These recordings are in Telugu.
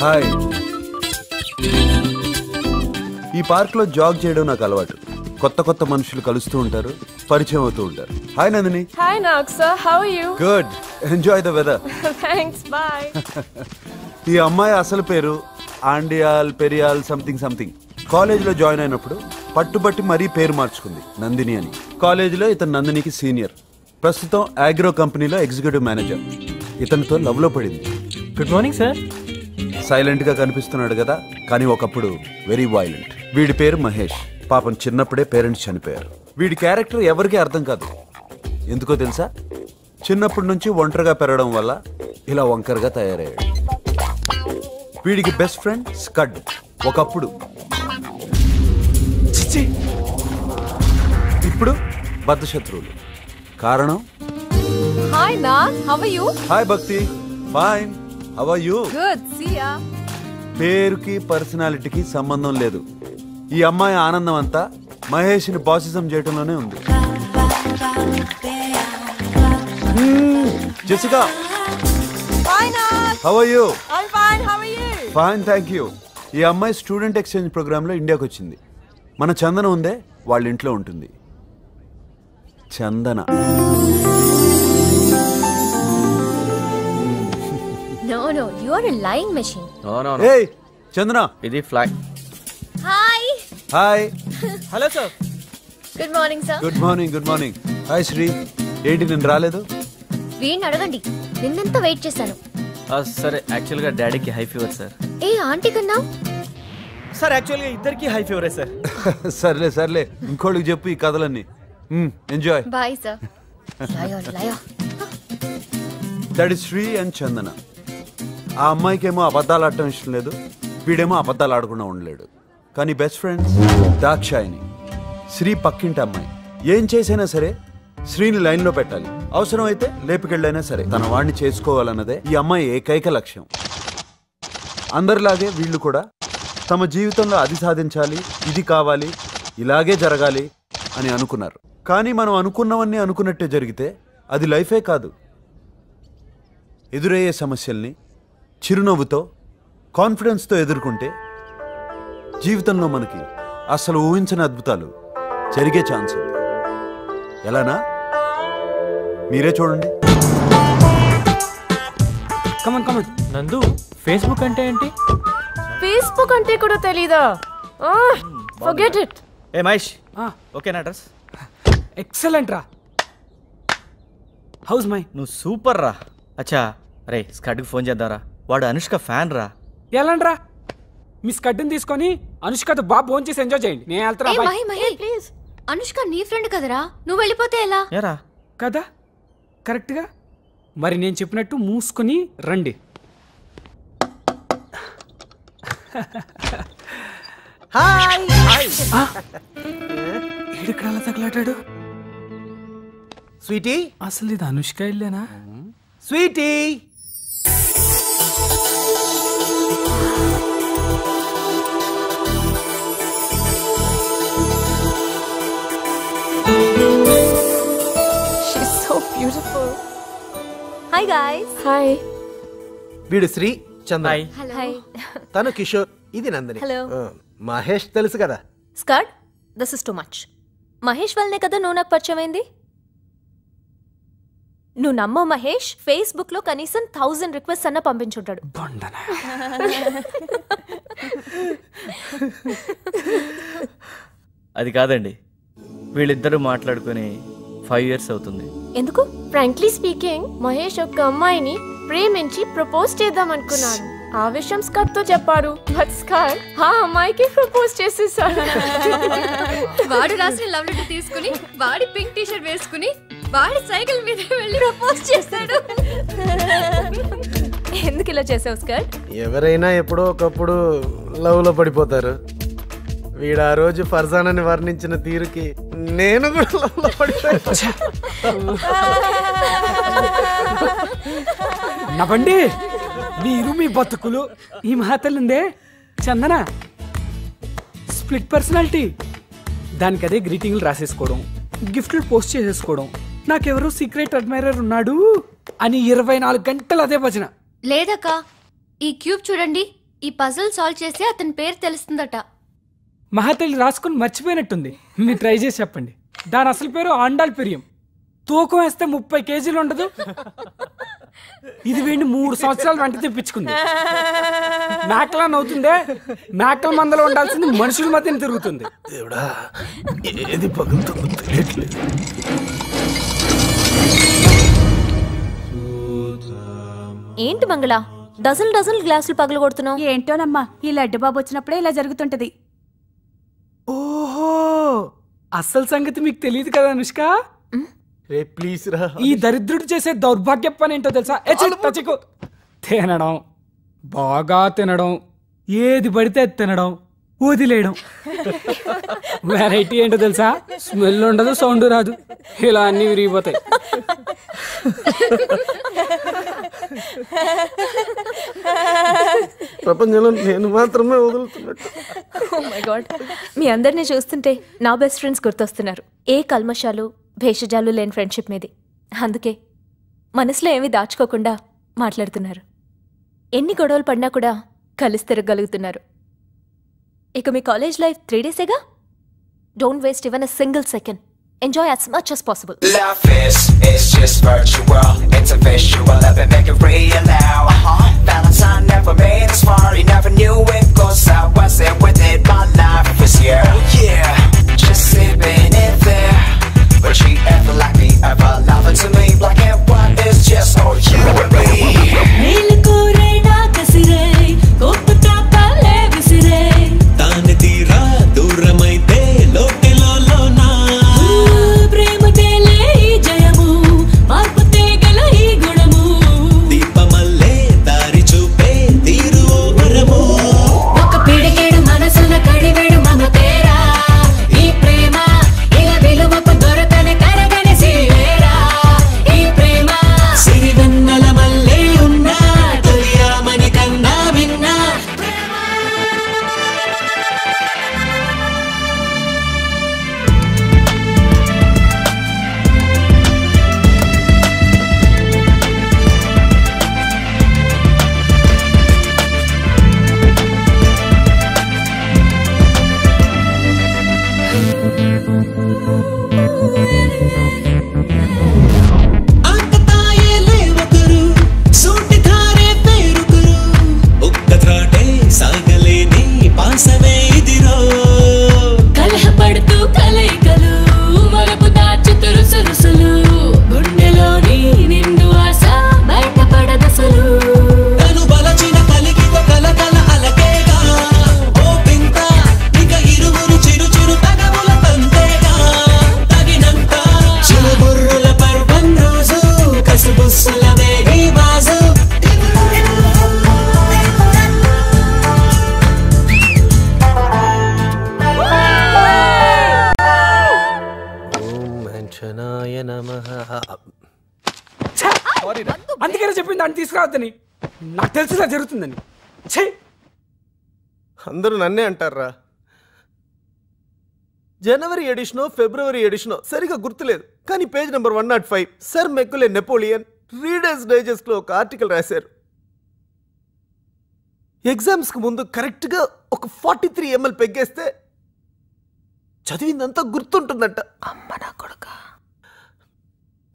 హాయ్. ఈ పార్క్ లో జాగ్ చేయడం నాకు అలవాటు. కొత్త కొత్త మనుషులు కలుస్తూ ఉంటారు, పరిచయం అవుతూ ఉంటారు. Hi Nandini. Hi Nag sir, how are you? Good, enjoy the weather. Thanks, bye. ఈ అమ్మాయి అసలు పేరు ఆండియాల్ పెరియాల్ సంథింగ్ సంథింగ్. కాలేజీలో జాయిన్ అయినప్పుడు పట్టుబట్టి మరీ పేరు మార్చుకుంది, నందిని అని. కాలేజీలో ఇతను నందినికి సీనియర్. ప్రస్తుతం అగ్రో కంపెనీలో ఎగ్జిక్యూటివ్ మేనేజర్. ఇతనితో లవ్ లో పడింది. Good morning sir. సైలెంట్ గా కనిపిస్తున్నాడు కదా, కానీ ఒకప్పుడు వెరీ వైలెంట్. వీడి పేరు మహేష్. పాపం చిన్నప్పుడే పేరెంట్స్ చనిపోయారు. వీడి క్యారెక్టర్ ఎవరికీ అర్థం కాదు. ఎందుకో తెలుసా? చిన్నప్పటి నుంచి ఒంటరిగా పెరగడం వల్ల ఇలా వంకరగా తయారయ్యాడు. వీడికి బెస్ట్ ఫ్రెండ్ స్కడ్. ఒకప్పుడు, ఇప్పుడు బద్ధశత్రువులు. కారణం? Hi Nag, how are you? Hi Bhakti, fine. How are you? Good, see ya. పేరుకి పర్సనాలిటీకి సంబంధం లేదు. ఈ అమ్మాయి ఆనందం అంతా మహేష్ని బాసిజం చేయడంలోనే ఉంది. Jessica, hi Nag. How are you? I am fine, how are you? Fine, thank you. ఈ అమ్మాయి స్టూడెంట్ ఎక్స్చేంజ్ ప్రోగ్రామ్ లో ఇండియాకి వచ్చింది. మన చందన ఉందే, వాళ్ళ ఇంట్లో ఉంటుంది. చందన. No, no, you are a lying machine. No. ఏయ్ చందన. ఇది fly. Hi. Hi. Hello sir. Good morning, sir. Good morning, good morning. Hi Sri. ఏంటి నేను రాలేదు? వీణ్ణి అడగండి, నిన్నెంత వెయిట్ చేశాను. సరే, యాక్చువల్గా డాడీకి హై ఫీవర్ సార్. ఏ ఆంటీ కన్నా సార్ యాక్చువల్గా ఇద్దరికి హై ఫీవరే సార్. సర్లే సర్లే, ఇంకోళ్ళకి చెప్పు ఈ కథలన్నీ. ఎంజాయ్. Bye sir. లయో that is Sri and Chandana. ఆ అమ్మాయికేమో అబద్ధాలు ఆడటం ఇష్టం లేదు, వీడేమో అబద్ధాలు ఆడకుండా ఉండలేడు. కానీ బెస్ట్ ఫ్రెండ్స్ దాక్షాయిని. శ్రీ పక్కింటి అమ్మాయి. ఏం చేసైనా సరే శ్రీని లైన్లో పెట్టాలి. అవసరం అయితే లేపుకెళ్ళైనా సరే తన వాడిని చేసుకోవాలన్నదే ఈ అమ్మాయి ఏకైక లక్ష్యం. అందరిలాగే వీళ్ళు కూడా తమ జీవితంలో అది సాధించాలి, ఇది కావాలి, ఇలాగే జరగాలి అని అనుకున్నారు. కానీ మనం అనుకున్నవన్నీ అనుకున్నట్టే జరిగితే అది లైఫే కాదు. ఎదురయ్యే సమస్యల్ని చిరునవ్వుతో, కాన్ఫిడెన్స్తో ఎదుర్కొంటే జీవితంలో మనకి అసలు ఊహించని అద్భుతాలు జరిగే ఛాన్స్ ఉంది. ఎలానా? మీరే చూడండి. Come on come on. నందు, ఫేస్బుక్ అంటే ఏంటి? ఫేస్బుక్ అంటే కూడా తెలీదా? Forget it. ఏ మహేష్, ఓకేనా అడ్రస్? ఎక్సలెంట్ రా. House my. నువ్వు సూపర్ రా. అచ్చా, రే స్కడ్కి ఫోన్ చేద్దారా, వాడు అనుష్క ఫ్యాన్ రా. ఎలాండ్రా? మీ స్కడ్ని తీసుకొని అనుష్కతో బాగా ఫోన్ చేసి ఎంజాయ్ చేయండి. నేను వెళ్తారా? ప్లీజ్. అనుష్క నీ ఫ్రెండ్ కదరా, నువ్వు వెళ్ళిపోతే ఎలా? ఏరా కదా కరెక్ట్గా. మరి నేను చెప్పినట్టు మూసుకొని రండి. ఈడక్కడ అలా తగలాటాడు. స్వీటీ, అసలు ఇది అనుష్క ఇల్లేనా? Sweetie. She's so beautiful. Hi guys. Hi. వీడు శ్రీ, చంద్ర. Hi. తను కిషోర్, ఇది నందిని. Hello. మహేష్ తెలుసు కదా. Scud, this is too much. Mahesh వల్లనే కదా నువ్వు నాకు పరిచయం అయింది. నువ్వు నమ్మో మహేష్ ఫేస్బుక్ లో కనీసం 1000 రిక్వెస్ట్ అన్న పంపించుంటాడు. అది కాదండి, వీళ్ళిద్దరూ మాట్లాడుకుని 5 years అవుతుంది. ఎందుకు? ఫ్రాంక్లీ స్పీకింగ్, మహేష్ ఒక అమ్మాయిని ప్రేమించి ప్రపోజ్ చేద్దాం అనుకున్నాను. ఆ విషయం స్కట్ తో చెప్పాడు. బట్ స్కట్ ఆ అమ్మాయికి ప్రపోజ్ చేసేసాడు. వాడు రాసిన లవ్ లెటర్ తీసుకుని, వాడి పింక్ టీ షర్ట్ వేసుకుని, వాడి సైకిల్ మీద వెళ్ళి ప్రపోజ్ చేశాడు. ఎందుకు ఇలా చేసావు స్కట్? ఎవరైనా ఎప్పుడో ఒకప్పుడు లవ్ లో పడిపోతారు. వీడు ఆ రోజు ఫర్జానాని వర్ణించిన తీరుకి నేను కూడా లవ్ లో పడిపోయాను. నవ్వండి మీరు మీ బతుకులు. ఈ మహాతల్లుందే చందన, స్ప్లిట్ పర్సనాలిటీ. దానికి అదే గ్రీటింగ్లు రాసేసుకోవడం, గిఫ్ట్లు పోస్ట్ చేసేసుకోవడం. నాకెవరో సీక్రెట్ అడ్మైరర్ ఉన్నాడు అని 24 గంటలు అదే భజన. లేదక్క, ఈ క్యూబ్ చూడండి, ఈ పజిల్ సాల్వ్ చేస్తే అతని పేరు తెలుస్తుందట. మహాతల్లి రాసుకుని మర్చిపోయినట్టుంది. మీరు ట్రై చేసి చెప్పండి. దాని అసలు పేరు ఆండాల్ పెరియం. తూకం వేస్తే 30 కేజీలు ఉండదు. ఇది వీడిని 3 సంవత్సరాలు వెంట తెప్పించుకుంది. మేకలా నవ్వుతుందే, మేకల మందలో ఉండాల్సింది మనుషుల మధ్యన తిరుగుతుంది. దేవుడా, ఏది పగులుతుందో తెలియట్లేదు. ఏంటి మంగళ, డజన్ గ్లాసులు పగలు కొడుతున్నావు? ఏంటోనమ్మా, ఈ లడ్డు బాబు వచ్చినప్పుడే ఇలా జరుగుతుంటది. ఓహో, అసలు సంగతి మీకు తెలియదు కదా అనుష్క. రే ప్లీజ్ రా. ఈ దరిద్రుడు చేసే దౌర్భాగ్య పని ఏంటో తెలుసా? తినడం, బాగా తినడం, ఏది పడితే అది తినడం, వదిలేయడం. వెరైటీ ఏంటో తెలుసా? స్మెల్ ఉండదు, సౌండ్ రాదు, ఇలా అన్ని విరిగిపోతాయి. ప్రపంచంలో నేను మాత్రమే వదులుతున్నట్టు. ఓ మై గాడ్, మీ అందరినీ చూస్తుంటే నా బెస్ట్ ఫ్రెండ్స్ గుర్తొస్తున్నారు. ఏ కల్మషాలు భేషజాలు లేని ఫ్రెండ్షిప్ మీది. అందుకే మనసులో ఏమీ దాచుకోకుండా మాట్లాడుతున్నారు. ఎన్ని గొడవలు పడినా కూడా కలిసి తిరగలుగుతున్నారు. ఇక మీ కాలేజ్ లైఫ్ 3 డేసేగా. Don't waste even a single second. Enjoy as much as possible. Love is just virtual. It's a visual, let me make it real now. Valentine never made us far. You never knew it goes I wasn't with it. My life was here. Oh yeah, just sipping it there. But she ever like me, ever loving to me. Black and white is just all you and me. అందుకనే చెప్పింది దాన్ని తీసుకురావద్దని. నాకు తెలిసిలా జరుగుతుందని. అందరూ నన్నే అంటారా. జనవరి ఎడిషనో ఫిబ్రవరి ఎడిషనో సరిగా గుర్తులేదు, కానీ page number 105 sir మెక్కులే Napoleon readers digest లో ఒక ఆర్టికల్ రాశారు. ఎగ్జామ్స్ కు ముందు కరెక్ట్ గా ఒక 43 ml పెగ్గేస్తే చదివిందంతా గుర్తుంటుందంట. అమ్మ నా కొడుక,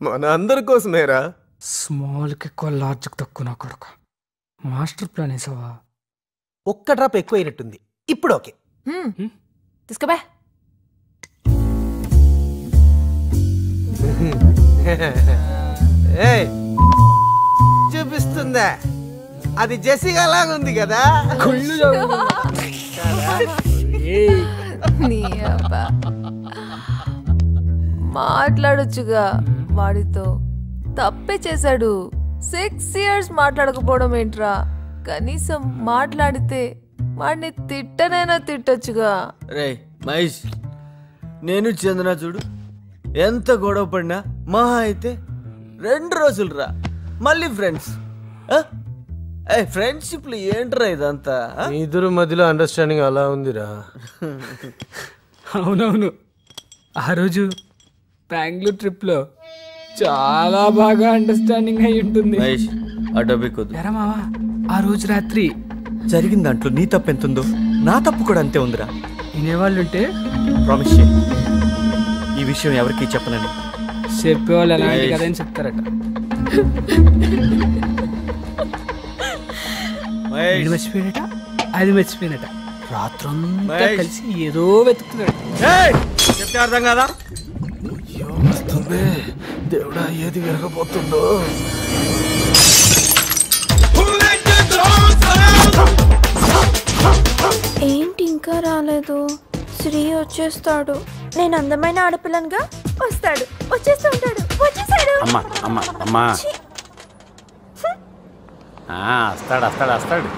మన అందరి కోసమేరా. స్మాల్కి ఎక్కువ లార్జ్కి తక్కువ నా కొడుక. మాస్టర్ ప్లాన్ వేసావా? ఒక్క డ్రాప్ ఎక్కువ అయినట్టుంది. ఇప్పుడు ఓకే తీసుకోబా. చూపిస్తుందా? అది జెసిగా లాగా ఉంది కదా. మాట్లాడొచ్చుగా వాడితో. తప్పే చేశాడు. 6 years మాట్లాడకపోవడం ఏంట్రా? కనీసం మాట్లాడితే వాడిని తిట్టనైనా తిట్టొచ్చుగా. రే మహేష్, నేను చందన చూడు ఎంత గొడవ పడినా మహా అయితే 2 రోజులు రా, మళ్ళీ ఫ్రెండ్స్. ఫ్రెండ్షిప్లు ఏంట్రా ఇదంతా? ఇద్దరు మధ్యలో అండర్స్టాండింగ్ అలా ఉందిరా. అవునవును, ఆ రోజు బెంగళూరు ట్రిప్లో చాలా బాగా అండర్స్టాండింగ్ అయి ఉంటుంది. మహేష్ ఆ టాపిక్ వద్దు. ఎరా మావా, ఆ రోజు రాత్రి జరిగిన దాంట్లో నీ తప్పు ఎంత ఉందో నా తప్పు కూడా అంతే ఉందిరా. వినేవాళ్ళు ఉంటే ప్రామిస్ చేయి ఈ విషయం ఎవరికి చెప్పనని. చెప్పేవాళ్ళు ఎలాంటి కదా అని చెప్తారట. వీడు మర్చిపోయినట, అది మర్చిపోయినట, రాత్రంతా కలిసి ఏదో వెతుకుతున్నాడు. చెప్తే అర్థం కదా. దేవుడా ఏది విరగబోతుందో. ఏంటి ఇంకా రాలేదు? శ్రీ వచ్చేస్తాడు. నేను అందమైన ఆడపిల్లనుగా వస్తాడు, వచ్చేస్తూ ఉంటాడు. వచ్చేసాడు. అమ్మా అమ్మా అమ్మా వస్తాడు వస్తాడు వస్తాడు.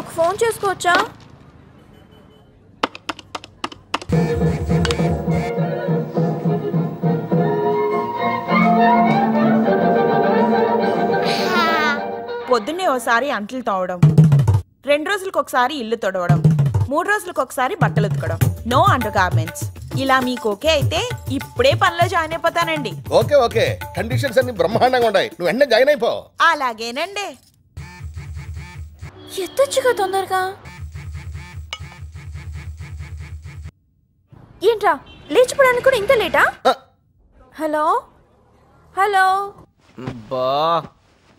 ఒక ఫోన్ చేసుకోవచ్చా? పొద్దున్నే ఒకసారి అంట్లు తోవడం, 2 రోజులకు ఒకసారి ఇల్లు తొడవడం, 3 రోజులకు ఒకసారి బట్టలు ఉతకడం, నో అండర్ గార్మెంట్స్. ఇలా మీకు ఓకే అయితే ఇప్పుడే పనిలో జాయిన్ అయిపోతానండి. ఓకే ఓకే, కండిషన్స్ అన్ని బ్రహ్మాండంగా ఉన్నాయి. నువ్వు వెంటనే జాయిన్ అయిపో. అలాగేనండి. ఎత్తొచ్చుగా తొందరగా. ఏంట్రా లేచిపోవడానికి కూడా ఇంత లేటా? Hello hello. బా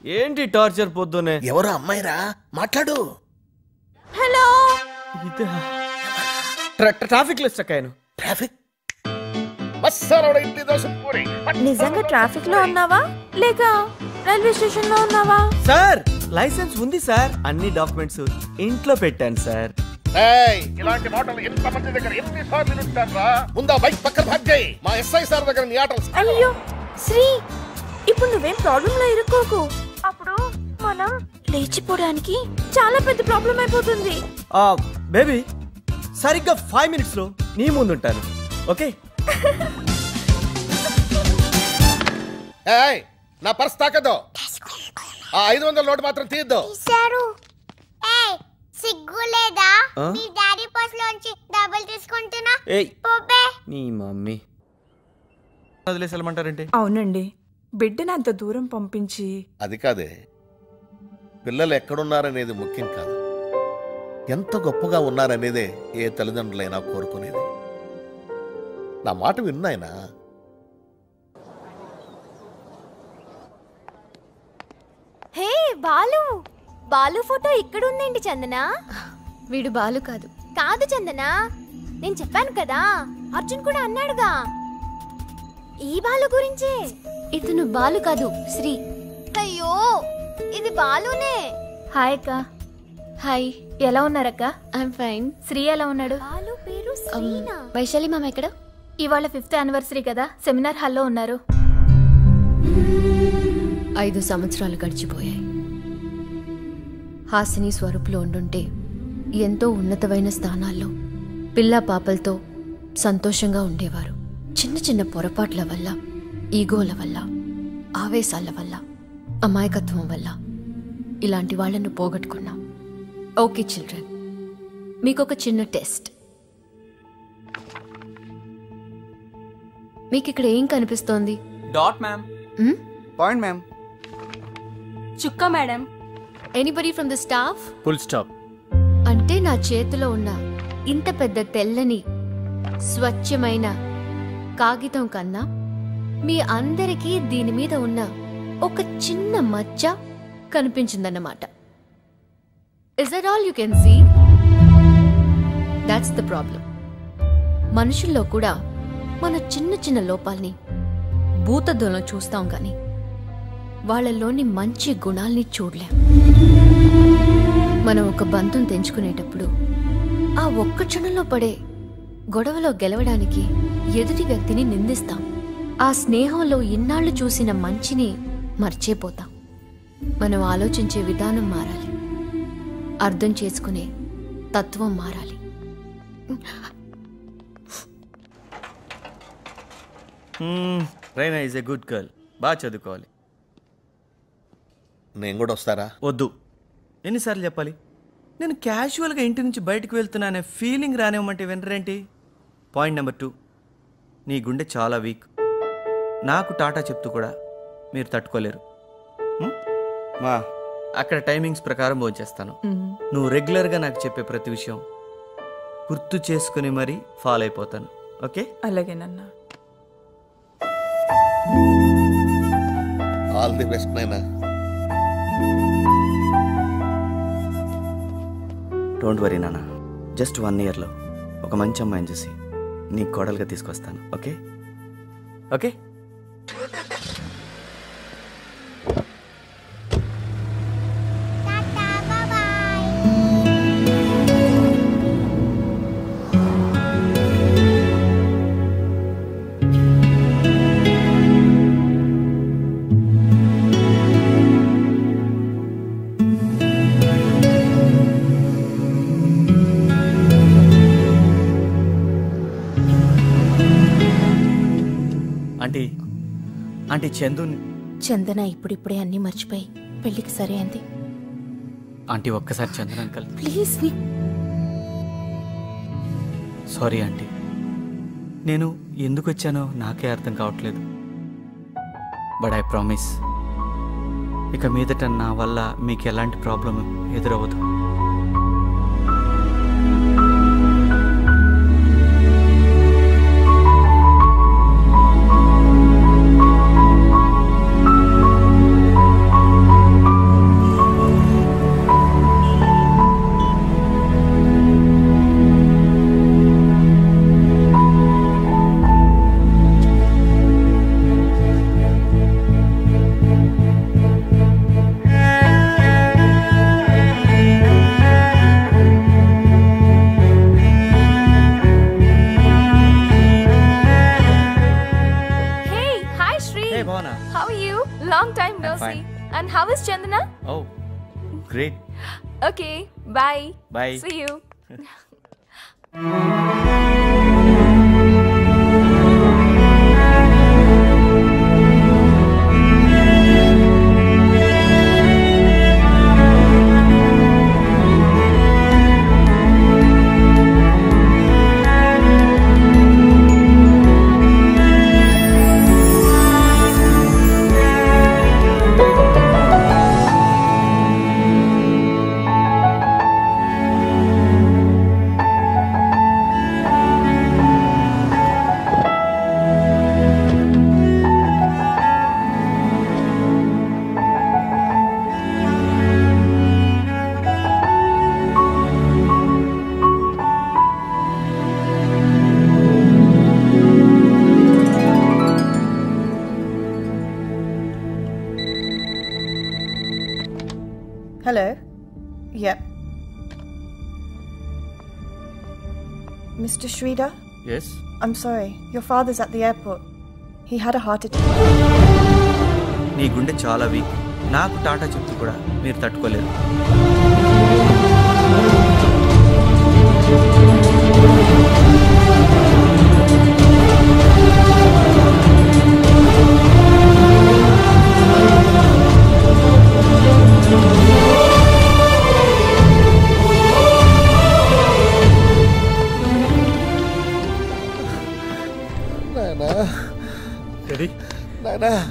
ఏంటి టార్చర్ పొద్దునే? ఎవరు అమ్మాయిరా, మాట్లాడు. హలో. ట్రాఫిక్ లో స్టక్ అయ్యాను. ట్రాఫిక్ నిజంగా ట్రాఫిక్ లో ఉన్నావా లేక రైల్వే స్టేషన్ లో ఉన్నావా? సార్ లైసెన్స్ ఉంది సార్, అన్ని డాక్యుమెంట్స్ ఇంట్లో పెట్టాను సార్. ఇలాంటి మాటలు ఎంత మంది దగ్గర ఎన్నిసార్లు వింటారా? ముందా బైక్ పక్కన భాగ్ చేయి. మా ఎస్ఐ సార్ దగ్గర నీ ఆటలు. అయ్యో శ్రీ, ఇప్పుడు నువ్వేం ప్రాబ్లం లో ఇరుక్కోకు. అప్పుడు మనం లేచిపోవడానికి చాలా పెద్ద ప్రాబ్లం అయిపోతుంది. బేబీ సరిగ్గా 5 minutes లో నీ ముందు ఉంటాను. ఓకే నా పర్స్ తాకద్దు. ఆ 500 నోటు మాత్రం తీయద్దు. సిగ్గు లేదా? మీ డాడీ పర్స్ లోంచి డబ్బులు తీసుకుంటున్నా. నీ మమ్మీ వదిలేసి వెళ్ళమంటారంటే? అవునండి, బిడ్డను అంత దూరం పంపించి. అది కాదే, పిల్లలు ఎక్కడున్నారనేది ముఖ్యం కాదు, ఎంత గొప్పగా ఉన్నారనేదే ఏ తల్లిదండ్రులైనా కోరుకునేది. నా మాట విన్నాయనా? హే బాలు, బాలు ఫోటో ఇక్కడ ఉందేంటి చందన? వీడు బాలు కాదు. కాదు చందన, నేను చెప్పాను కదా, అర్జున్ కూడా అన్నాడుగా ఈ బాలు గురించే. ఇతను బాలు కాదు, శ్రీ. అయ్యో ఇది బాలునే. హాయ్ అక్క. హాయ్, ఎలా ఉన్నారక్క? I'm fine. శ్రీ ఎలా ఉన్నాడు? బాలు పేరు శ్రీనా. వైశాలి మామ ఎక్కడ? ఇవాళ 5th యానివర్సరీ కదా, సెమినార్ హాల్లో ఉన్నారు. 5 సంవత్సరాలు గడిచిపోయాయి. హాసిని స్వరూపులో ఉండుంటే ఎంతో ఉన్నతమైన స్థానాల్లో పిల్లా పాపలతో సంతోషంగా ఉండేవారు. చిన్న చిన్న పొరపాట్ల వల్ల, ఈగోల వల్ల, ఆవేశాల వల్ల, అమాయకత్వం వల్ల ఇలాంటి వాళ్లను పోగొట్టుకున్నాం. ఓకే చిల్డ్రన్, మీకొక చిన్న టెస్ట్. మీకు ఇక్కడ ఏం కనిపిస్తోంది? Dot ma'am. Point ma'am. చుక్క madam. Anybody from the staff? Full stop. అంటే నా చేతిలో ఉన్న ఇంత పెద్ద తెల్లని స్వచ్ఛమైన కాగితం కన్నా మీ అందరికీ దీని మీద ఉన్న ఒక చిన్న మచ్చ కనిపించిందన్నమాట. Is that all you can see? That's the problem. మనుషుల్లో కూడా మన చిన్న చిన్న లోపాల్ని భూతద్దంలో చూస్తాం కానీ వాళ్ళలోని మంచి గుణాల్ని చూడలేం. మనం ఒక బంధం తెంచుకునేటప్పుడు ఆ ఒక్క క్షణంలో పడే గొడవలో గెలవడానికి ఎదుటి వ్యక్తిని నిందిస్తాం. ఆ స్నేహంలో ఇన్నాళ్లు చూసిన మంచిని మర్చిపోతాం. మనం ఆలోచించే విధానం మారాలి, అర్థం చేసుకునే తత్వం మారాలి. Raina is a good girl. బాగా చదువుకోవాలి. నేను కూడా వస్తారా? వద్దు. ఎన్నిసార్లు చెప్పాలి? నేను క్యాజువల్గా ఇంటి నుంచి బయటకు వెళ్తున్నానే ఫీలింగ్ రానివ్వమంటే వినరేంటి? పాయింట్ నెంబర్ 2, నీ గుండె చాలా వీక్. నాకు టాటా చెప్తూ కూడా మీరు తట్టుకోలేరు. మా అక్కడ టైమింగ్స్ ప్రకారం భోంచేస్తాను. నువ్వు రెగ్యులర్గా నాకు చెప్పే ప్రతి విషయం గుర్తు చేసుకుని మరీ ఫాలో అయిపోతాను. ఓకే? అలాగేనన్నా. ఆల్ ది బెస్ట్ నైనా. డోంట్ వరీ నాన్న, జస్ట్ 1 yearలో ఒక మంచి అమ్మాయిని చూసి నీ కోడలుగా తీసుకొస్తాను. Okay okay. ఆంటీ చందన ఇప్పుడిప్పుడే అన్నీ మర్చిపోయి పెళ్లికి సరే అంది. ఆంటీ ఒక్కసారి చందన అంకల్ ప్లీజ్. సారీ ఆంటీ, నేను ఎందుకు వచ్చానో నాకే అర్థం కావట్లేదు. బట్ ఐ ప్రామిస్, ఇక మీదట నా వల్ల మీకు ఎలాంటి problem ఎదురవ్వదు. How are you? Long time no see. And how is Chandana? Oh, great. Okay, bye. Bye. See you. Hello. Yep. Mr. Sridhar? Yes? I'm sorry. Your father's at the airport. He had a heart attack. నీ గుండె చాలా వీక్. నాకు టాటా చెప్తూ కూడా మీరు తట్టుకోలేరు.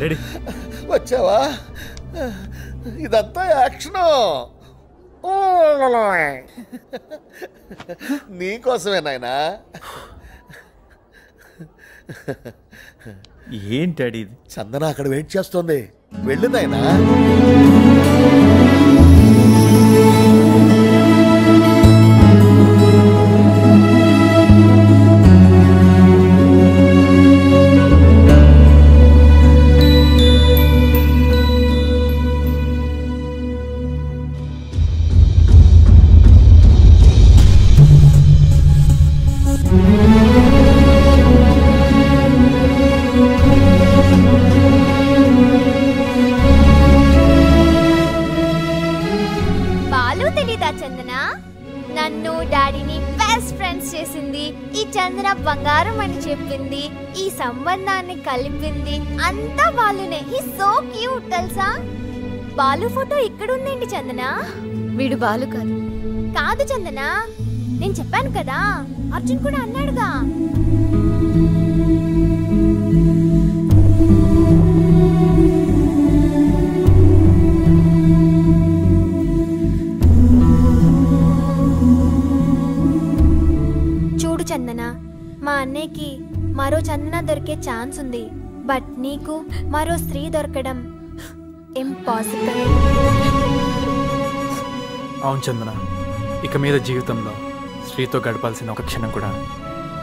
డాడీ వచ్చావా? ఇదంతా యాక్షను నీకోసమే నాయనా. ఏంటడి ఇది? చందన అక్కడ వెయిట్ చేస్తుంది, వెళ్ళు నాయనా. నన్ను డాడీని బెస్ట్ ఫ్రెండ్స్ చేసింది, ఈ చందన బంగారం అని చెప్పింది, ఈ సంబంధాన్ని కలిపింది అంతా బాలునే. హి సో క్యూట్ తెలుసా? బాలు ఫోటో ఇక్కడ ఉందేంటి చందన? వీడు బాలు కాదు. కాదు చందన, నేను చెప్పాను కదా, అర్జున్ కూడా అన్నాడుగా. చందనకి మరో చందన దొరికే ఛాన్స్ ఉంది, బట్ నీకు మరో స్త్రీ దొరకడం ఇంపాసిబుల్. అవును చందన, ఇక మీద జీవితంలో శ్రీతో గడపాల్సిన ఒక క్షణం కూడా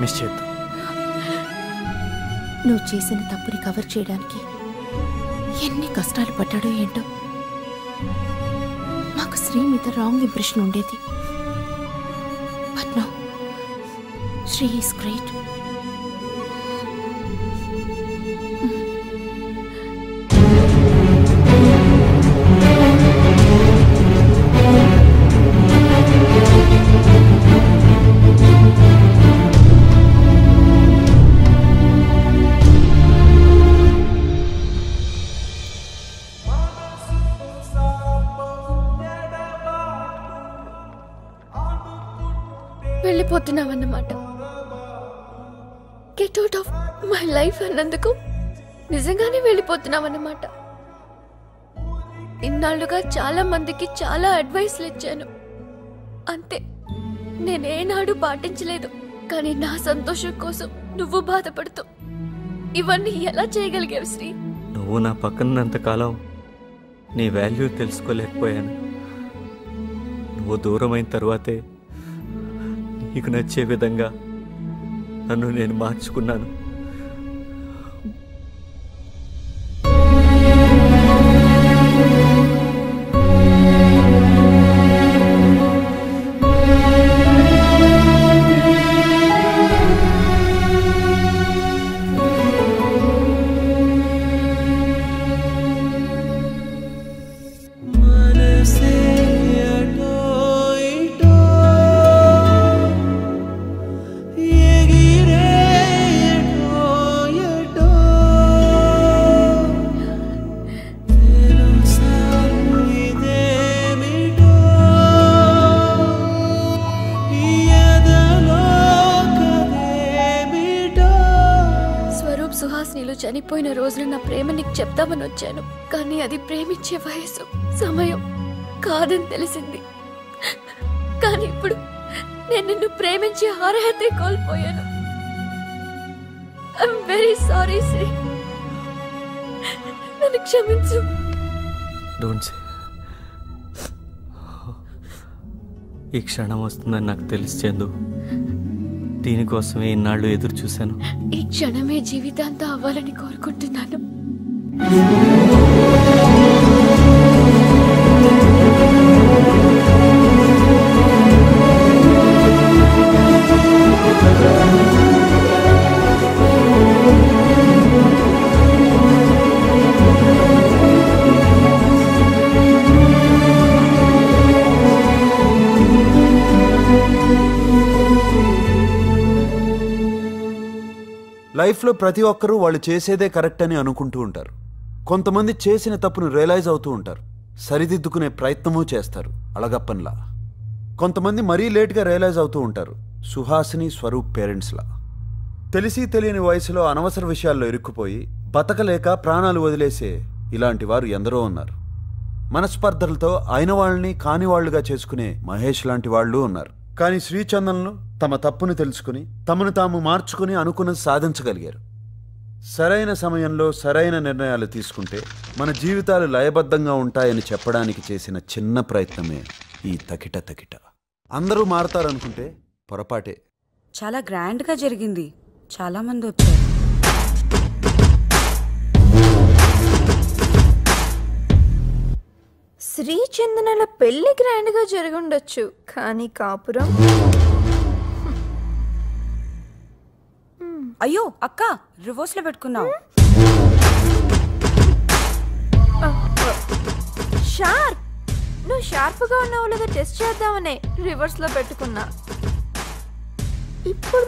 మిస్ చేయొద్దు. నువ్వు చేసిన తప్పుని కవర్ చేయడానికి ఎన్ని కష్టాలు పడ్డాడో ఏంటో. మాకు శ్రీ మీద రాంగ్ ఇంప్రెషన్ ఉండేది, but now Sri is great. వెళ్ళిపోతున్నావన్నమాట. Get out of my life అన్నందుకు నిజంగానే వెళ్ళిపోతున్నావన్నమాట. ఇన్నాళ్ళుగా చాలా మందికి చాలా అడ్వైస్లు ఇచ్చాను, అంతే, నేనేనాడు పాటించలేదు. కానీ నా సంతోషం కోసం నువ్వు బాధపడుతూ ఇవన్నీ ఎలా చేయగలిగావు శ్రీ? నువ్వు నా పక్కనంతకాలం నీ వాల్యూ తెలుసుకోలేకపోయాను. నువ్వు దూరమైన తర్వాతే నీకు నచ్చే విధంగా నన్ను నేను మార్చుకున్నాను. సుహాసినిలో చనిపోయిన రోజున నా ప్రేమ నీకు చెప్తామని వచ్చాను, కానీ అది ప్రేమించే వయసు సమయం కాదని తెలిసింది. కానీ ఇప్పుడు నేను నిన్ను ప్రేమించే అర్హతే కోల్పోయాను. ఐఎమ్ వెరీ సారీ శ్రీ, నన్ను క్షమించు. Don't say. ఈ క్షణం వస్తుందని నాకు తెలుసు చందు. దీనికోసమే ఇన్నాళ్ళు ఎదురు చూశాను. ఈ క్షణమే జీవితాంతం అవ్వాలని కోరుకుంటున్నాను. లైఫ్లో ప్రతి ఒక్కరూ వాళ్ళు చేసేదే కరెక్ట్ అని అనుకుంటూ ఉంటారు. కొంతమంది చేసిన తప్పును రియలైజ్ అవుతూ ఉంటారు, సరిదిద్దుకునే ప్రయత్నమూ చేస్తారు అలగప్పన్లా. కొంతమంది మరీ లేట్గా రియలైజ్ అవుతూ ఉంటారు, సుహాసిని స్వరూప్ పేరెంట్స్లా. తెలిసి తెలియని వయసులో అనవసర విషయాల్లో ఇరుక్కుపోయి బతకలేక ప్రాణాలు వదిలేసే ఇలాంటి వారు ఎందరో ఉన్నారు. మనస్పర్ధలతో అయిన వాళ్ళని కాని వాళ్ళుగా చేసుకునే మహేష్ లాంటి వాళ్ళు ఉన్నారు. కానీ శ్రీచందన్లు తమ తప్పుని తెలుసుకుని తమను తాము మార్చుకుని అనుకున్నది సాధించగలిగారు. సరైన సమయంలో సరైన నిర్ణయాలు తీసుకుంటే మన జీవితాలు లయబద్ధంగా ఉంటాయని చెప్పడానికి చేసిన చిన్న ప్రయత్నమే ఈ తకిట తకిట. అందరూ మారతారనుకుంటే పొరపాటే. చాలా గ్రాండ్గా జరిగింది, చాలా మంది వచ్చారు. శ్రీచందనల పెళ్లి గ్రాండ్ గా జరుగుండొచ్చు, కానీ కాపురం. అయ్యో అక్క, రివర్స్ లో పెట్టుకున్నావు. షార్ప్, నువ్వు షార్ప్ గా ఉన్నావు లేదా టెస్ట్ చేద్దామనే రివర్స్ లో పెట్టుకున్నా. ఇప్పుడు